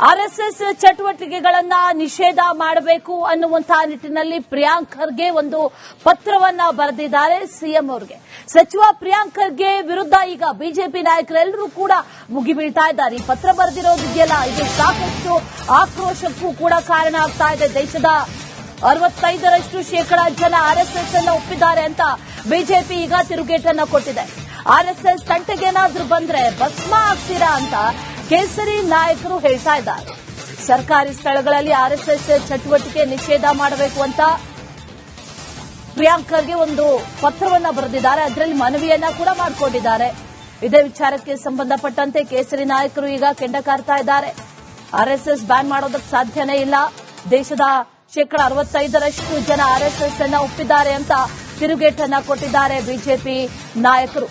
RSS ಚಟುವಟಿಕೆಗಳನ್ನ ನಿಷೇಧ ಮಾಡಬೇಕು ಅನ್ನುವಂತಹ ನಿಟ್ಟಿನಲ್ಲಿ ಪ್ರಿಯಾಂಕ್ ಖರ್ಗೆ ಒಂದು ಪತ್ರವನ್ನ ಬರೆದಿದ್ದಾರೆ ಸಿಎಂ ಅವರಿಗೆ. ಸಚಿವ ಪ್ರಿಯಾಂಕ್ ಖರ್ಗೆ ವಿರುದ್ಧ ಈಗ ಬಿಜೆಪಿ ನಾಯಕರೆಲ್ಲರೂ ಕೂಡ ಮುಗಿಬೀಳ್ತಾ ಇದ್ದಾರೆ. ಈ ಪತ್ರ ಬರೆದಿರೋದಿದೆಯಲ್ಲ, ಇದು ಸಾಕಷ್ಟು ಆಕ್ರೋಶಕ್ಕೂ ಕೂಡ ಕಾರಣ ಆಗ್ತಾ ಇದೆ. ದೇಶದ 65% ಜನ ಆರ್ಎಸ್ಎಸ್ ಅನ್ನ ಒಪ್ಪಿದ್ದಾರೆ ಅಂತ ಬಿಜೆಪಿ ಈಗ ತಿರುಗೇಟನ್ನ ಕೊಟ್ಟಿದೆ. ಆರ್ಎಸ್ಎಸ್ ತಂಟೆಗೇನಾದ್ರೂ ಬಂದ್ರೆ ಭಸ್ಮ ಆಗ್ತೀರಾ ಅಂತ ಕೇಸರಿ ನಾಯಕರು ಹೇಳ್ತಾ ಇದ್ದಾರೆ. ಸರ್ಕಾರಿ ಸ್ಥಳಗಳಲ್ಲಿ ಆರ್ಎಸ್ಎಸ್ ಚಟುವಟಿಕೆ ನಿಷೇಧ ಮಾಡಬೇಕು ಅಂತ ಪ್ರಿಯಾಂಕ್ ಖರ್ಗೆ ಒಂದು ಪತ್ರವನ್ನ ಬರೆದಿದ್ದಾರೆ. ಅದರಲ್ಲಿ ಮನವಿಯನ್ನ ಕೂಡ ಮಾಡಿಕೊಂಡಿದ್ದಾರೆ. ಇದೇ ವಿಚಾರಕ್ಕೆ ಸಂಬಂಧಪಟ್ಟಂತೆ ಕೇಸರಿ ನಾಯಕರು ಈಗ ಕೆಂಡ ಕಾರ್ತಾ ಇದ್ದಾರೆ. ಆರ್ಎಸ್ಎಸ್ ಬ್ಯಾನ್ ಮಾಡೋದಕ್ಕೆ ಸಾಧ್ಯನೇ ಇಲ್ಲ. ದೇಶದ 65% ಜನ ಆರ್ಎಸ್ಎಸ್ ಅನ್ನ ಒಪ್ಪಿದ್ದಾರೆ ಅಂತ ತಿರುಗೇಟನ್ನ ಕೊಟ್ಟಿದ್ದಾರೆ ಬಿಜೆಪಿ ನಾಯಕರು.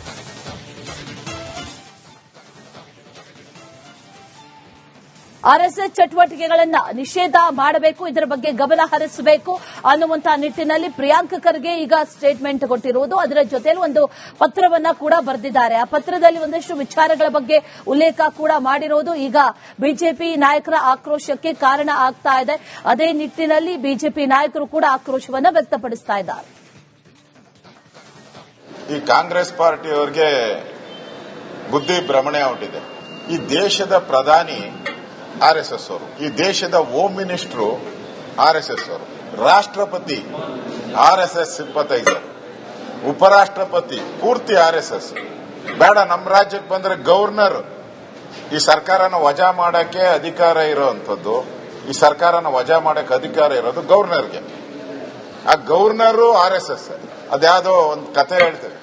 ಆರ್ಎಸ್ಎಸ್ ಚಟುವಟಿಕೆಗಳನ್ನ ನಿಷೇಧ ಮಾಡಬೇಕು, ಇದರ ಬಗ್ಗೆ ಗಮನ ಹರಿಸಬೇಕು ಅನ್ನುವಂತಹ ನಿಟ್ಟಿನಲ್ಲಿ ಪ್ರಿಯಾಂಕ್ ಖರ್ಗೆ ಈಗ ಸ್ಟೇಟ್ಮೆಂಟ್ ಕೊಟ್ಟಿರುವುದು. ಅದರ ಜೊತೆಲಿ ಒಂದು ಪತ್ರವನ್ನ ಕೂಡ ಬರೆದಿದ್ದಾರೆ. ಆ ಪತ್ರದಲ್ಲಿ ಒಂದಷ್ಟು ವಿಚಾರಗಳ ಬಗ್ಗೆ ಉಲ್ಲೇಖ ಕೂಡ ಮಾಡಿರುವುದು ಈಗ ಬಿಜೆಪಿ ನಾಯಕರ ಆಕ್ರೋಶಕ್ಕೆ ಕಾರಣ ಆಗ್ತಾ ಇದೆ. ಅದೇ ನಿಟ್ಟಿನಲ್ಲಿ ಬಿಜೆಪಿ ನಾಯಕರು ಕೂಡ ಆಕ್ರೋಶವನ್ನ ವ್ಯಕ್ತಪಡಿಸ್ತಾ ಇದ್ದಾರೆ. ಈ ಕಾಂಗ್ರೆಸ್ ಪಾರ್ಟಿಯವರಿಗೆ ಬುದ್ಧಿ ಭ್ರಮಣೆ ಹೊಂಟಿದೆ. ಈ ದೇಶದ ಪ್ರಧಾನಿ ಆರ್ಎಸ್ಎಸ್ ಅವರು, ಈ ದೇಶದ ಹೋಮ್ ಮಿನಿಸ್ಟರ್ ಆರ್ಎಸ್ಎಸ್ ಅವರು, ರಾಷ್ಟ್ರಪತಿ ಆರ್ಎಸ್ಎಸ್ ಸಿಂಪತೈಸರ್, ಉಪರಾಷ್ಟ್ರಪತಿ ಪೂರ್ತಿ ಆರ್ಎಸ್ಎಸ್. ಬೇಡ, ನಮ್ಮ ರಾಜ್ಯಕ್ಕೆ ಬಂದ್ರೆ ಗವರ್ನರ್ ಈ ಸರ್ಕಾರನ ವಜಾ ಮಾಡಕ್ಕೆ ಅಧಿಕಾರ ಇರೋವಂಥದ್ದು, ಈ ಸರ್ಕಾರನ ವಜಾ ಮಾಡಕ್ಕೆ ಅಧಿಕಾರ ಇರೋದು ಗವರ್ನರ್ಗೆ. ಆ ಗವರ್ನರು ಆರ್ಎಸ್ಎಸ್. ಅದ್ಯಾವುದೋ ಒಂದು ಕತೆ ಹೇಳ್ತೇವೆ,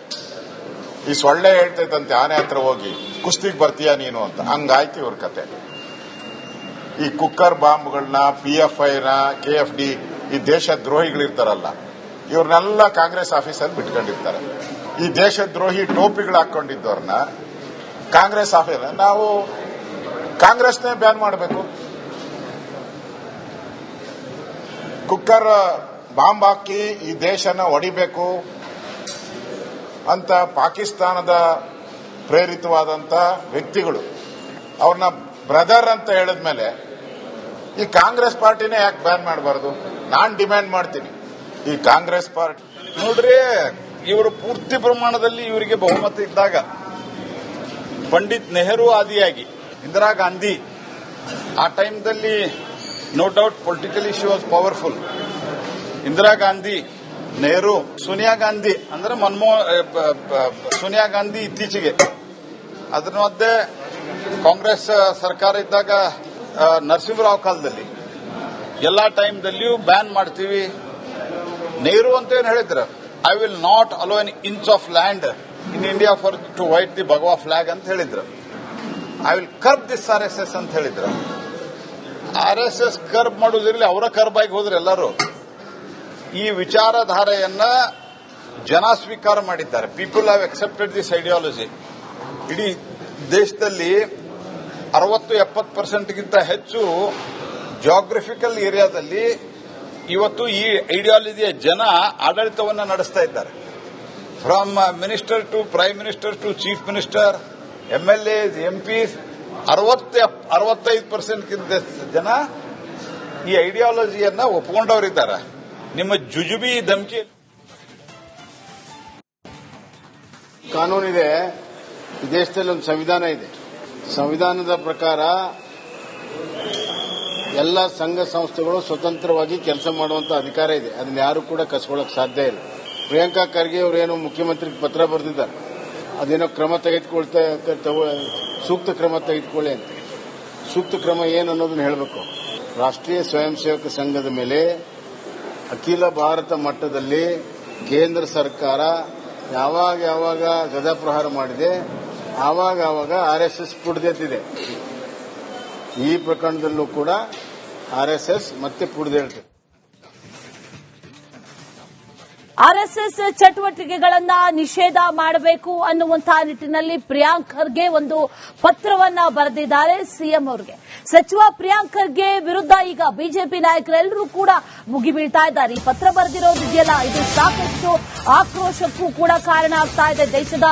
ಈ ಸೊಳ್ಳೆ ಹೇಳ್ತೈತಂತೆ ಆನೆ ಹತ್ರ ಹೋಗಿ ಕುಸ್ತಿಗೆ ಬರ್ತೀಯ ನೀನು ಅಂತ. ಹಂಗಾಯ್ತು ಇವ್ರ ಕತೆ. ಈ ಕುಕ್ಕರ್ ಬಾಂಬ್ಗಳನ್ನ, PFIನ, KFD, ಈ ದೇಶ ದ್ರೋಹಿಗಳಿರ್ತಾರಲ್ಲ, ಇವ್ರನ್ನೆಲ್ಲ ಕಾಂಗ್ರೆಸ್ ಆಫೀಸಲ್ಲಿ ಬಿಟ್ಕೊಂಡಿರ್ತಾರೆ. ಈ ದೇಶದ್ರೋಹಿ ಟೋಪಿಗಳು ಹಾಕೊಂಡಿದ್ದವ್ರನ್ನ ಕಾಂಗ್ರೆಸ್ ಆಫೀಸ್, ನಾವು ಕಾಂಗ್ರೆಸ್ನೇ ಬ್ಯಾನ್ ಮಾಡಬೇಕು. ಕುಕ್ಕರ್ ಬಾಂಬ್ ಹಾಕಿ ಈ ದೇಶನ ಹೊಡಿಬೇಕು ಅಂತ ಪಾಕಿಸ್ತಾನದ ಪ್ರೇರಿತವಾದಂತ ವ್ಯಕ್ತಿಗಳು ಅವ್ರನ್ನ ಬ್ರದರ್ ಅಂತ ಹೇಳಿದ್ಮೇಲೆ ಈ ಕಾಂಗ್ರೆಸ್ ಪಾರ್ಟಿನೇ ಯಾಕೆ ಬ್ಯಾನ್ ಮಾಡಬಾರದು? ನಾನ್ ಡಿಮ್ಯಾಂಡ್ ಮಾಡ್ತೀನಿ. ಈ ಕಾಂಗ್ರೆಸ್ ಪಾರ್ಟಿ ನೋಡ್ರಿ, ಇವರು ಪೂರ್ತಿ ಪ್ರಮಾಣದಲ್ಲಿ ಇವರಿಗೆ ಬಹುಮತ ಇದ್ದಾಗ ಪಂಡಿತ್ ನೆಹರು ಆದಿಯಾಗಿ ಇಂದಿರಾ ಗಾಂಧಿ ಆ ಟೈಮ್ದಲ್ಲಿ no doubt politically she was powerful. Indira Gandhi, Nehru, Sonia Gandhi ಅಂದ್ರೆ ಸೋನಿಯಾ ಗಾಂಧಿ ಇತ್ತೀಚೆಗೆ, ಅದರ ಮಧ್ಯೆ ಕಾಂಗ್ರೆಸ್ ಸರ್ಕಾರ ಇದ್ದಾಗ ನರಸಿಂಹರಾವ್ ಕಾಲದಲ್ಲಿ ಎಲ್ಲಾ ಟೈಮ್ದಲ್ಲಿಯೂ ಬ್ಯಾನ್ ಮಾಡ್ತೀವಿ. ನೆಹರು ಅಂತ ಏನು ಹೇಳಿದ್ರು, I will not allow an inch of land in India for to wait the bhagwa flag ಅಂತ ಹೇಳಿದ್ರು. I will curb this RSS ಅಂತ ಹೇಳಿದ್ರು. ಆರ್ಎಸ್ಎಸ್ ಕರ್ಬ್ ಮಾಡೋದಿರಲಿ, ಅವರ ಕರ್ಬ್ ಆಗಿ ಹೋದ್ರೆ ಎಲ್ಲರೂ ಈ ವಿಚಾರಧಾರೆಯನ್ನ ಜನ ಸ್ವೀಕಾರ ಮಾಡಿದ್ದಾರೆ. People have accepted this ideology. ಇಡೀ ದೇಶದಲ್ಲಿ 60-70% ಹೆಚ್ಚು ಜಿಯೋಗ್ರಫಿಕಲ್ ಏರಿಯಾದಲ್ಲಿ ಇವತ್ತು ಈ ಐಡಿಯಾಲಜಿಯ ಜನ ಆಡಳಿತವನ್ನು ನಡೆಸ್ತಾ ಇದ್ದಾರೆ. From minister to prime minister to chief minister, MLAs, MPs, 65% ಜನ ಈ ಐಡಿಯಾಲಜಿಯನ್ನ ಒಪ್ಪಿಕೊಂಡವರಿದ್ದಾರೆ. ನಿಮ್ಮ ಜುಜುಬಿ ಧಮಕಿ ಕಾನೂನಿದೆ. ಈ ದೇಶದಲ್ಲಿ ಒಂದು ಸಂವಿಧಾನ ಇದೆ. ಸಂವಿಧಾನದ ಪ್ರಕಾರ ಎಲ್ಲ ಸಂಘ ಸಂಸ್ಥೆಗಳು ಸ್ವತಂತ್ರವಾಗಿ ಕೆಲಸ ಮಾಡುವಂತ ಅಧಿಕಾರ ಇದೆ. ಅದನ್ನ ಯಾರು ಕೂಡ ಕಸ್ಕೊಳ್ಳೋಕೆ ಸಾಧ್ಯ ಇಲ್ಲ. ಪ್ರಿಯಾಂಕಾ ಖರ್ಗೆ ಅವರೇನು ಮುಖ್ಯಮಂತ್ರಿಗೆ ಪತ್ರ ಬರೆದಿದ್ದಾರೆ, ಅದೇನೋ ಕ್ರಮ ಸೂಕ್ತ ಕ್ರಮ ತೆಗೆದುಕೊಳ್ಳಿ ಅಂತ. ಸೂಕ್ತ ಕ್ರಮ ಏನು ಅನ್ನೋದನ್ನ ಹೇಳಬೇಕು. ರಾಷ್ಟ್ರೀಯ ಸ್ವಯಂ ಸೇವಕ ಸಂಘದ ಮೇಲೆ ಅಖಿಲ ಭಾರತ ಮಟ್ಟದಲ್ಲಿ ಕೇಂದ್ರ ಸರ್ಕಾರ ಯಾವಾಗ ಗದಾಪ್ರಹಾರ ಮಾಡಿದೆ, ಆವಾಗ ಆರ್ಎಸ್ಎಸ್ ಪುಡ್ದೆತ್ತಿದೆ. ಈ ಪ್ರಕರಣದಲ್ಲೂ ಕೂಡ ಆರ್ಎಸ್ಎಸ್ ಮತ್ತೆ ಪುಡ್ದೇಳ್ತದೆ. ಆರ್ಎಸ್ಎಸ್ ಚಟುವಟಿಕೆಗಳನ್ನ ನಿಷೇಧ ಮಾಡಬೇಕು ಅನ್ನುವಂತಹ ನಿಟ್ಟಿನಲ್ಲಿ ಪ್ರಿಯಾಂಕ್ ಖರ್ಗೆ ಒಂದು ಪತ್ರವನ್ನ ಬರೆದಿದ್ದಾರೆ ಸಿಎಂ ಅವರಿಗೆ. ಸಚಿವ ಪ್ರಿಯಾಂಕ್ ಖರ್ಗೆ ವಿರುದ್ಧ ಈಗ ಬಿಜೆಪಿ ನಾಯಕರೆಲ್ಲರೂ ಕೂಡ ಮುಗಿಬೀಳ್ತಾ ಇದ್ದಾರೆ. ಈ ಪತ್ರ ಬರೆದಿರೋದಿದೆಯಲ್ಲ, ಇದು ಸಾಕಷ್ಟು ಆಕ್ರೋಶಕ್ಕೂ ಕೂಡ ಕಾರಣ ಆಗ್ತಾ ಇದೆ. ದೇಶದ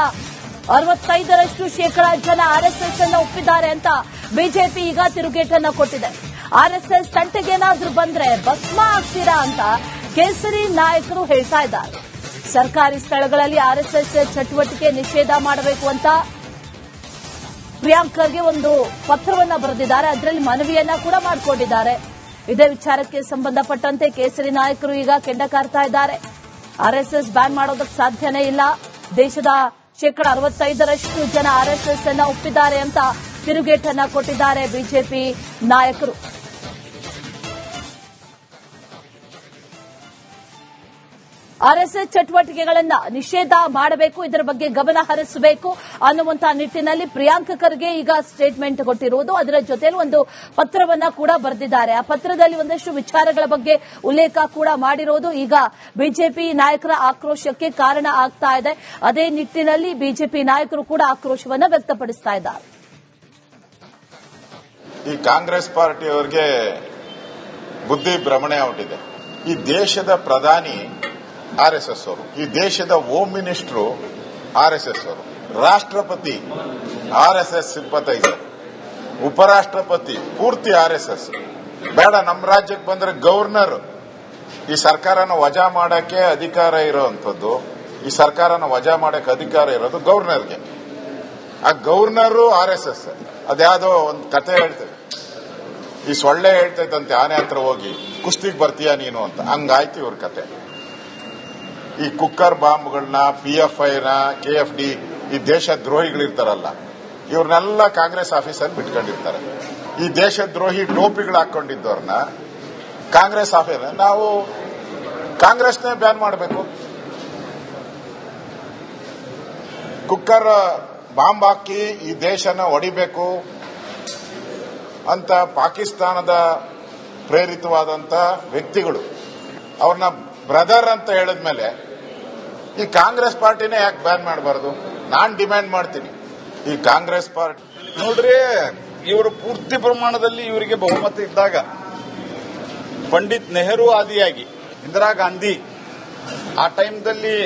65% ಜನ ಆರ್ಎಸ್ಎಸ್ ಅನ್ನು ಒಪ್ಪಿದ್ದಾರೆ ಅಂತ ಬಿಜೆಪಿ ಈಗ ತಿರುಗೇಟನ್ನ ಕೊಟ್ಟಿದೆ. ಆರ್ಎಸ್ಎಸ್ ತಂಟೆಗೇನಾದ್ರೂ ಬಂದ್ರೆ ಭಸ್ಮ ಆಗ್ತೀರಾ ಅಂತ ಕೇಸರಿ ನಾಯಕರು ಹೇಳ್ತಾ ಇದ್ದಾರೆ. ಸರ್ಕಾರಿ ಸ್ಥಳಗಳಲ್ಲಿ ಆರ್ಎಸ್ಎಸ್ ಚಟುವಟಿಕೆ ನಿಷೇಧ ಮಾಡಬೇಕು ಅಂತ ಪ್ರಿಯಾಂಕ್ ಖರ್ಗೆ ಒಂದು ಪತ್ರವನ್ನ ಬರೆದಿದ್ದಾರೆ. ಅದರಲ್ಲಿ ಮನವಿಯನ್ನ ಕೂಡ ಮಾಡಿಕೊಂಡಿದ್ದಾರೆ. ಇದೇ ವಿಚಾರಕ್ಕೆ ಸಂಬಂಧಪಟ್ಟಂತೆ ಕೇಸರಿ ನಾಯಕರು ಈಗ ಕೆಂಡ ಕಾರ್ತಾ ಇದ್ದಾರೆ. ಆರ್ಎಸ್ಎಸ್ ಬ್ಯಾನ್ ಮಾಡೋದಕ್ಕೆ ಸಾಧ್ಯನೇ ಇಲ್ಲ. ದೇಶದ 65% ಜನ ಆರ್ಎಸ್ಎಸ್ ಅನ್ನ ಒಪ್ಪಿದ್ದಾರೆ ಅಂತ ತಿರುಗೇಟನ್ನ ಕೊಟ್ಟಿದ್ದಾರೆ ಬಿಜೆಪಿ ನಾಯಕರು. ಆರ್ಎಸ್ಎಸ್ ಚಟುವಟಿಕೆಗಳನ್ನ ನಿಷೇಧ ಮಾಡಬೇಕು, ಇದರ ಬಗ್ಗೆ ಗಮನ ಹರಿಸಬೇಕು ಅನ್ನುವಂತಹ ನಿಟ್ಟಿನಲ್ಲಿ ಪ್ರಿಯಾಂಕ್ ಖರ್ಗೆ ಈಗ ಸ್ಟೇಟ್ಮೆಂಟ್ ಕೊಟ್ಟಿರುವುದು. ಅದರ ಜೊತೆಯಲ್ಲಿ ಒಂದು ಪತ್ರವನ್ನ ಕೂಡ ಬರೆದಿದ್ದಾರೆ. ಆ ಪತ್ರದಲ್ಲಿ ಒಂದಷ್ಟು ವಿಚಾರಗಳ ಬಗ್ಗೆ ಉಲ್ಲೇಖ ಕೂಡ ಮಾಡಿರೋದು ಈಗ ಬಿಜೆಪಿ ನಾಯಕರ ಆಕ್ರೋಶಕ್ಕೆ ಕಾರಣ ಆಗ್ತಾ ಇದೆ. ಅದೇ ನಿಟ್ಟಿನಲ್ಲಿ ಬಿಜೆಪಿ ನಾಯಕರು ಕೂಡ ಆಕ್ರೋಶವನ್ನ ವ್ಯಕ್ತಪಡಿಸ್ತಾ ಇದ್ದಾರೆ. ಈ ಕಾಂಗ್ರೆಸ್ ಪಾರ್ಟಿಯವರಿಗೆ ಬುದ್ಧಿ ಭ್ರಮಣೆ ಹೊರಟಿದೆ. ಈ ದೇಶದ ಪ್ರಧಾನಿ ಆರ್ಎಸ್ಎಸ್ ಅವರು, ಈ ದೇಶದ ಹೋಮ್ ಮಿನಿಸ್ಟರ್ ಆರ್ಎಸ್ಎಸ್ ಅವರು, ರಾಷ್ಟ್ರಪತಿ ಆರ್ಎಸ್ಎಸ್ ಸಿಂಪತೈಸರ್, ಉಪರಾಷ್ಟ್ರಪತಿ ಪೂರ್ತಿ ಆರ್ಎಸ್ಎಸ್. ಬೇಡ, ನಮ್ಮ ರಾಜ್ಯಕ್ಕೆ ಬಂದ್ರೆ ಗವರ್ನರ್ ಈ ಸರ್ಕಾರನ ವಜಾ ಮಾಡಕ್ಕೆ ಅಧಿಕಾರ ಇರೋವಂಥದ್ದು, ಈ ಸರ್ಕಾರನ ವಜಾ ಮಾಡಕ್ಕೆ ಅಧಿಕಾರ ಇರೋದು ಗವರ್ನರ್ಗೆ. ಆ ಗವರ್ನರು ಆರ್ಎಸ್ಎಸ್. ಅದ್ಯಾವುದೋ ಒಂದು ಕತೆ ಹೇಳ್ತೇವೆ, ಈ ಸೊಳ್ಳೆ ಹೇಳ್ತೈತಂತೆ ಆನೆ ಹತ್ರ ಹೋಗಿ ಕುಸ್ತಿಗೆ ಬರ್ತೀಯಾ ನೀನು ಅಂತ. ಹಂಗಾಯ್ತು ಇವ್ರ ಕತೆ. ಈ ಕುಕ್ಕರ್ ಬಾಂಬ್ಗಳನ್ನ, PFIನ, KFD, ಈ ದೇಶ ದ್ರೋಹಿಗಳಿರ್ತಾರಲ್ಲ, ಇವ್ರನ್ನೆಲ್ಲ ಕಾಂಗ್ರೆಸ್ ಆಫೀಸಲ್ಲಿ ಬಿಟ್ಕೊಂಡಿರ್ತಾರೆ. ಈ ದೇಶ ದ್ರೋಹಿ ಟೋಪಿಗಳು ಹಾಕೊಂಡಿದ್ದವ್ರನ್ನ ಕಾಂಗ್ರೆಸ್ ಆಫೀಸ್, ನಾವು ಕಾಂಗ್ರೆಸ್ನೇ ಬ್ಯಾನ್ ಮಾಡಬೇಕು. ಕುಕ್ಕರ್ ಬಾಂಬ್ ಹಾಕಿ ಈ ದೇಶನ ಹೊಡಿಬೇಕು ಅಂತ ಪಾಕಿಸ್ತಾನದ ಪ್ರೇರಿತವಾದಂತ ವ್ಯಕ್ತಿಗಳು ಅವ್ರನ್ನ ಬ್ರದರ್ ಅಂತ ಹೇಳಿದ್ಮೇಲೆ ಈ ಕಾಂಗ್ರೆಸ್ ಪಾರ್ಟಿನೇ ಯಾಕೆ ಬ್ಯಾನ್ ಮಾಡಬಾರದು? ನಾನ್ ಡಿಮ್ಯಾಂಡ್ ಮಾಡ್ತೀನಿ. ಈ ಕಾಂಗ್ರೆಸ್ ಪಾರ್ಟಿ ನೋಡ್ರಿ, ಇವರು ಪೂರ್ತಿ ಪ್ರಮಾಣದಲ್ಲಿ ಇವರಿಗೆ ಬಹುಮತ ಇದ್ದಾಗ ಪಂಡಿತ್ ನೆಹರು ಆದಿಯಾಗಿ ಇಂದಿರಾ ಗಾಂಧಿ ಆ ಟೈಮ್ದಲ್ಲಿ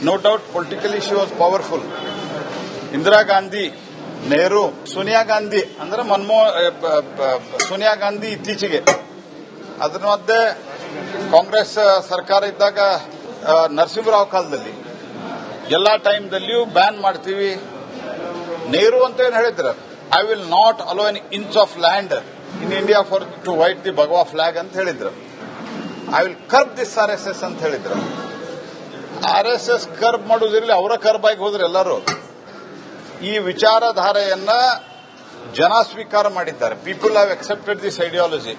no doubt politically she was powerful. Indira Gandhi, Nehru, Sonia Gandhi ಅಂದ್ರೆ ಸೋನಿಯಾ ಗಾಂಧಿ ಇತ್ತೀಚೆಗೆ, ಅದರ ಮಧ್ಯೆ ಕಾಂಗ್ರೆಸ್ ಸರ್ಕಾರ ಇದ್ದಾಗ ನರಸಿಂಹರಾವ್ ಕಾಲದಲ್ಲಿ ಎಲ್ಲಾ ಟೈಮ್ದಲ್ಲಿಯೂ ಬ್ಯಾನ್ ಮಾಡ್ತೀವಿ. ನೆಹರು ಅಂತ ಏನು ಹೇಳಿದ್ರು, I will not allow an inch of land in India for to wait the bhagwa flag ಅಂತ ಹೇಳಿದ್ರು. I will curb this RSS ಅಂತ ಹೇಳಿದ್ರು. RSS ಕರ್ಬ್ ಮಾಡೋದಿರಲಿ, ಅವರ ಕರ್ಬ್ ಆಗಿ ಹೋದ್ರೆ ಎಲ್ಲರೂ. ಈ ವಿಚಾರಧಾರೆಯನ್ನ ಜನ ಸ್ವೀಕಾರ ಮಾಡಿದ್ದಾರೆ. People have accepted this ideology.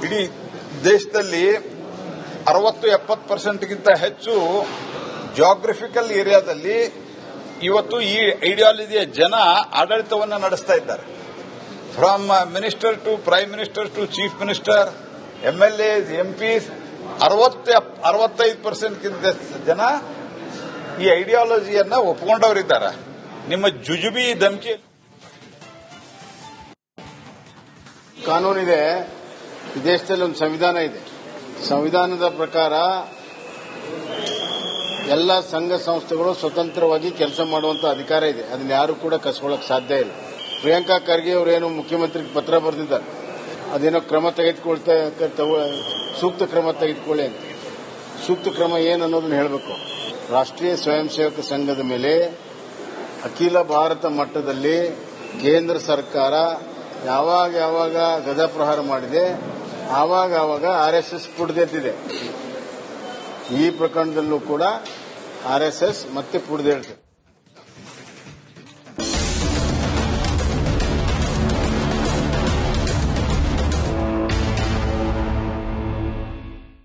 ಇಡೀ ದೇಶದಲ್ಲಿ 60-70%ಗಿಂತ ಹೆಚ್ಚು ಜಿಯೋಗ್ರಫಿಕಲ್ ಏರಿಯಾದಲ್ಲಿ ಇವತ್ತು ಈ ಐಡಿಯಾಲಜಿಯ ಜನ ಆಡಳಿತವನ್ನು ನಡೆಸ್ತಾ ಇದ್ದಾರೆ. From minister to prime minister to chief minister, MLAs, MPs, 65%ಗಿಂತ ಜನ ಈ ಐಡಿಯಾಲಜಿಯನ್ನ ಒಪ್ಪಿಕೊಂಡವರಿದ್ದಾರೆ. ನಿಮ್ಮ ಜುಜುಬಿ ಧಮಕಿ ಕಾನೂನಿದೆ, ಈ ದೇಶದಲ್ಲಿ ಒಂದು ಸಂವಿಧಾನ ಇದೆ. ಸಂವಿಧಾನದ ಪ್ರಕಾರ ಎಲ್ಲ ಸಂಘ ಸಂಸ್ಥೆಗಳು ಸ್ವತಂತ್ರವಾಗಿ ಕೆಲಸ ಮಾಡುವಂತ ಅಧಿಕಾರ ಇದೆ. ಅದನ್ನ ಯಾರು ಕೂಡ ಕಸ್ಕೊಳ್ಳೋಕೆ ಸಾಧ್ಯ ಇಲ್ಲ. ಪ್ರಿಯಾಂಕಾ ಖರ್ಗೆ ಅವರೇನು ಮುಖ್ಯಮಂತ್ರಿಗೆ ಪತ್ರ ಬರೆದಿದ್ದಾರೆ, ಅದೇನೋ ಕ್ರಮ ಸೂಕ್ತ ಕ್ರಮ ತೆಗೆದುಕೊಳ್ಳಿ ಅಂತ. ಸೂಕ್ತ ಕ್ರಮ ಏನು ಅನ್ನೋದನ್ನ ಹೇಳಬೇಕು. ರಾಷ್ಟ್ರೀಯ ಸ್ವಯಂ ಸೇವಕ ಸಂಘದ ಮೇಲೆ ಅಖಿಲ ಭಾರತ ಮಟ್ಟದಲ್ಲಿ ಕೇಂದ್ರ ಸರ್ಕಾರ ಯಾವಾಗ ಗದಾಪ್ರಹಾರ ಮಾಡಿದೆ, ಆವಾಗ RSS ಪುಡ್ದೆದ್ದಿದೆ. ಈ ಪ್ರಕರಣದಲ್ಲೂ ಕೂಡ RSS ಮತ್ತೆ ಪುಡ್ದೇಳ್ತದೆ.